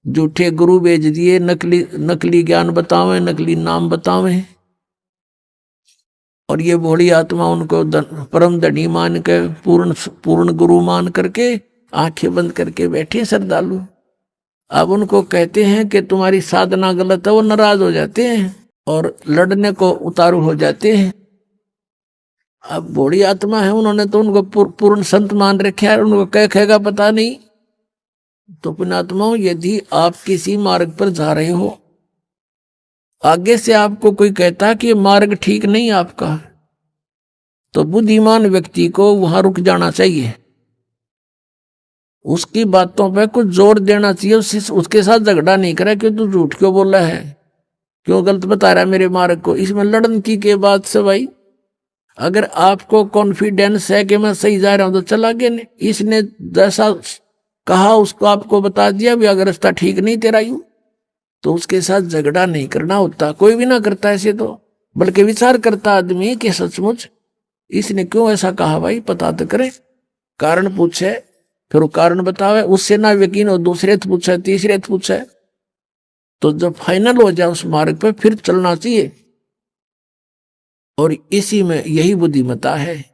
झूठे गुरु भेज दिए, नकली नकली ज्ञान बतावे, नकली नाम बतावे, और ये भोली आत्मा उनको परम धनी मान के, पूर्ण पूर्ण गुरु मान करके आंखें बंद करके बैठे श्रद्धालु। अब उनको कहते हैं कि तुम्हारी साधना गलत है, वो नाराज हो जाते हैं और लड़ने को उतारू हो जाते हैं। अब बूढ़ी आत्मा है, उन्होंने तो उनको पूर्ण संत मान रखा है, उनको क्या कहेगा पता नहीं। तो पुण्यात्माओं, यदि आप किसी मार्ग पर जा रहे हो, आगे से आपको कोई कहता कि मार्ग ठीक नहीं आपका, तो बुद्धिमान व्यक्ति को वहां रुक जाना चाहिए, उसकी बातों पे कुछ जोर देना चाहिए, उसके साथ झगड़ा नहीं करे कि तू झूठ क्यों बोला है, क्यों गलत बता रहा है मेरे मार्ग को। इसमें लड़न की बात से भाई, अगर आपको कॉन्फिडेंस है कि मैं सही जा रहा हूं तो चला गया, नहीं इसने जैसा कहा उसको आपको बता दिया भी, अगर रास्ता ठीक नहीं तेरा यूं, तो उसके साथ झगड़ा नहीं करना होता। कोई भी ना करता ऐसे तो, बल्कि विचार करता आदमी कि सचमुच इसने क्यों ऐसा कहा, भाई पता तो करे, कारण पूछे, फिर वो कारण बतावे, उससे ना यकीन हो दूसरे से पूछे, तीसरे से पूछे, तो जब फाइनल हो जाए उस मार्ग पे फिर चलना चाहिए। और इसी में यही बुद्धिमता है।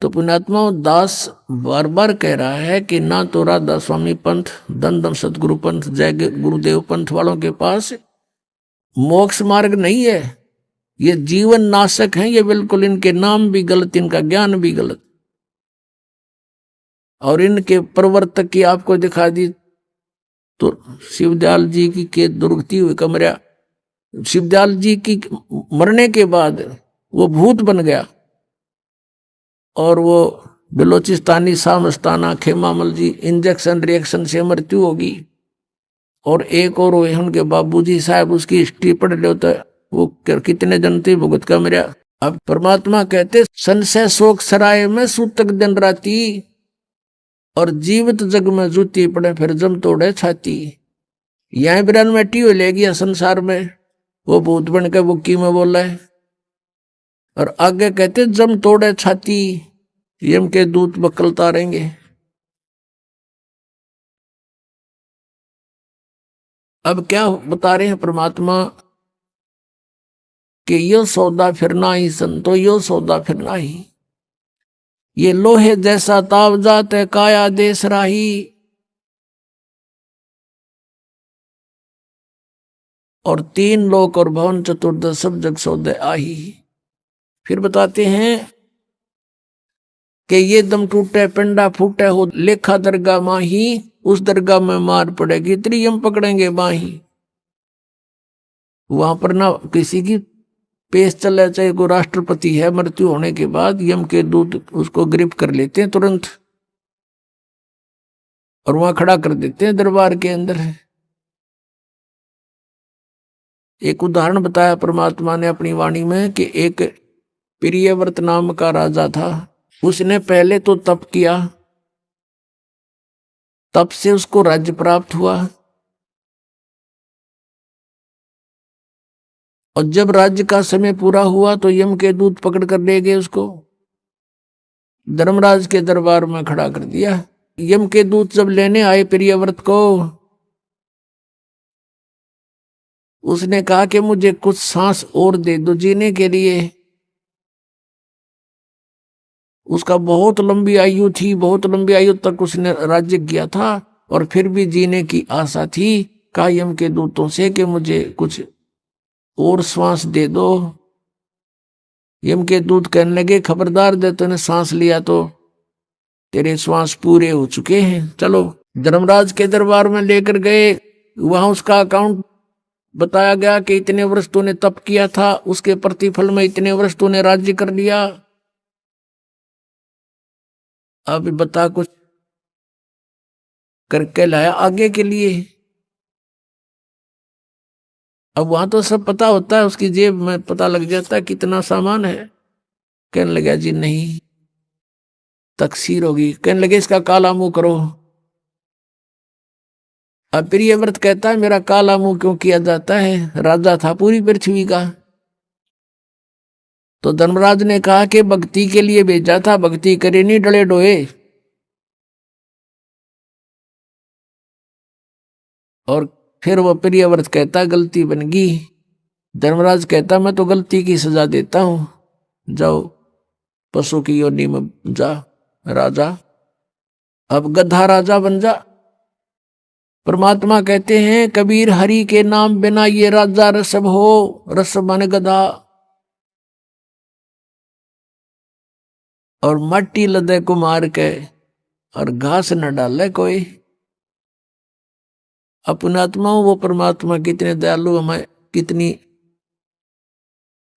तो पुण्यात्मा दास बार बार कह रहा है कि ना तो राधा स्वामी पंथ, दन दन सतगुरु पंथ, जय गुरुदेव पंथ वालों के पास मोक्ष मार्ग नहीं है, ये जीवन नाशक है, ये बिल्कुल, इनके नाम भी गलत, इनका ज्ञान भी गलत, और इनके प्रवर्तक की आपको दिखा दी तो शिवदयाल जी की के दुर्गति हुई कमरा, शिवदयाल जी की मरने के बाद वो भूत बन गया, और वो बलोचिस्तानी सामस्ताना खेमामल जी इंजेक्शन रिएक्शन से मृत्यु होगी। और एक और हुए उनके बाबूजी साहब, उसकी हिस्ट्री पढ़ लो तो वो कितने जन थे भुगत का मेरा। अब परमात्मा कहते संशय शोक सराय में सूतक दिन राती, और जीवित जग में जूती पड़े फिर जम तोड़े छाती। यह बिरन में हो लेगी संसार में, वो भूत बन के बुक्की में बोला है। और आगे कहते जम तोड़े छाती, यम के दूत बकल तारेंगे। अब क्या बता रहे हैं परमात्मा कि यो सौदा फिरना ही संतो, यो सौदा फिरना ही, ये लोहे जैसा ताव जात है काया देश राही, और तीन लोक और भवन चतुर्दश सब जग सौदे आही। फिर बताते हैं कि ये दम टूटे पिंडा फूटे हो लेखा दरगाह माही, उस दरगाह में मार पड़ेगी त्रियम पकड़ेंगे बाही। वहां पर ना किसी की पेश चले, चाहे कोई राष्ट्रपति है, मृत्यु होने के बाद यम के दूत उसको गिरफ्त कर लेते हैं तुरंत, और वहां खड़ा कर देते हैं दरबार के अंदर। एक उदाहरण बताया परमात्मा ने अपनी वाणी में कि एक प्रियव्रत नाम का राजा था, उसने पहले तो तप किया, तप से उसको राज्य प्राप्त हुआ, और जब राज्य का समय पूरा हुआ तो यम के दूत पकड़ कर ले गए उसको, धर्मराज के दरबार में खड़ा कर दिया। यम के दूत जब लेने आए प्रियव्रत को, उसने कहा कि मुझे कुछ सांस और दे दो जीने के लिए। उसका बहुत लंबी आयु थी, बहुत लंबी आयु तक उसने राज्य किया था, और फिर भी जीने की आशा थी। कहा यम के दूतों से कि मुझे कुछ और श्वास दे दो। यम के दूत कहने लगे खबरदार, दे तूने सांस लिया तो तेरे श्वास पूरे हो चुके हैं, चलो। धर्मराज के दरबार में लेकर गए, वहां उसका अकाउंट बताया गया कि इतने वर्ष तूने तप किया था, उसके प्रतिफल में इतने वर्ष तूने राज्य कर लिया, अब बता कुछ करके लाया आगे के लिए। अब वहां तो सब पता होता है, उसकी जेब में पता लग जाता है कितना सामान है। कहने लगा जी नहीं, तकसीर होगी। कहने लगे इसका काला मुंह करो। अब प्रियव्रत कहता है मेरा काला मुंह क्यों किया जाता है, राजा था पूरी पृथ्वी का। तो धर्मराज ने कहा कि भक्ति के लिए भेजा था, भक्ति करे नहीं डले डोए। और फिर वो प्रियव्रत कहता गलती बन गई। धर्मराज कहता मैं तो गलती की सजा देता हूं, जाओ पशु की योनि में जा राजा, अब गधा राजा बन जा। परमात्मा कहते हैं कबीर हरि के नाम बिना ये राजा रसब हो, रसब माने गधा। और मट्टी लदे को मार के और घास न डाले कोई। अपने आत्माओं वो परमात्मा कितने दयालु हमें कितनी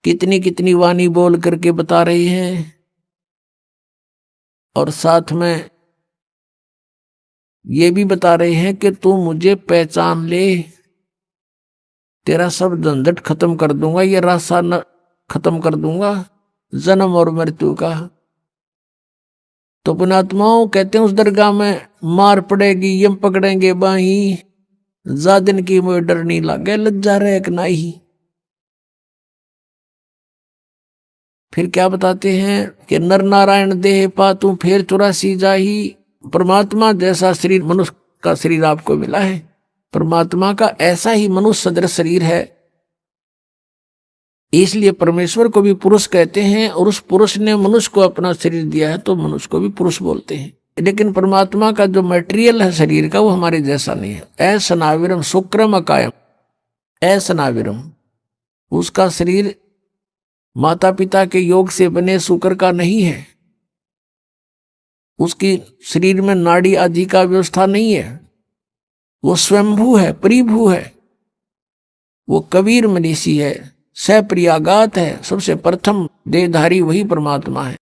कितनी कितनी वाणी बोल करके बता रही हैं। और साथ में ये भी बता रहे हैं कि तू मुझे पहचान ले, तेरा सब झंझट खत्म कर दूंगा, ये रास्ता न खत्म कर दूंगा जन्म और मृत्यु का। तो पुणात्माओं कहते हैं उस दरगाह में मार पड़ेगी, यम पकड़ेंगे बाही, जा दिन की मुझे डर नहीं लागे, लज्जा रहे एक नाही। फिर क्या बताते हैं कि नर नारायण देह पातू फिर 84 जाही। परमात्मा जैसा शरीर मनुष्य का शरीर आपको मिला है, परमात्मा का ऐसा ही मनुष्य सदृश शरीर है। इसलिए परमेश्वर को भी पुरुष कहते हैं और उस पुरुष ने मनुष्य को अपना शरीर दिया है तो मनुष्य को भी पुरुष बोलते हैं। लेकिन परमात्मा का जो मटेरियल है शरीर का वो हमारे जैसा नहीं है। असनाविरम शुक्रम अकायम, असनाविरम उसका शरीर माता पिता के योग से बने शुक्र का नहीं है, उसकी शरीर में नाड़ी आदि का व्यवस्था नहीं है, वो स्वयंभू है, परिभू है, वो कबीर मनीषी है, सप्रियागात है, सबसे प्रथम देहधारी वही परमात्मा है।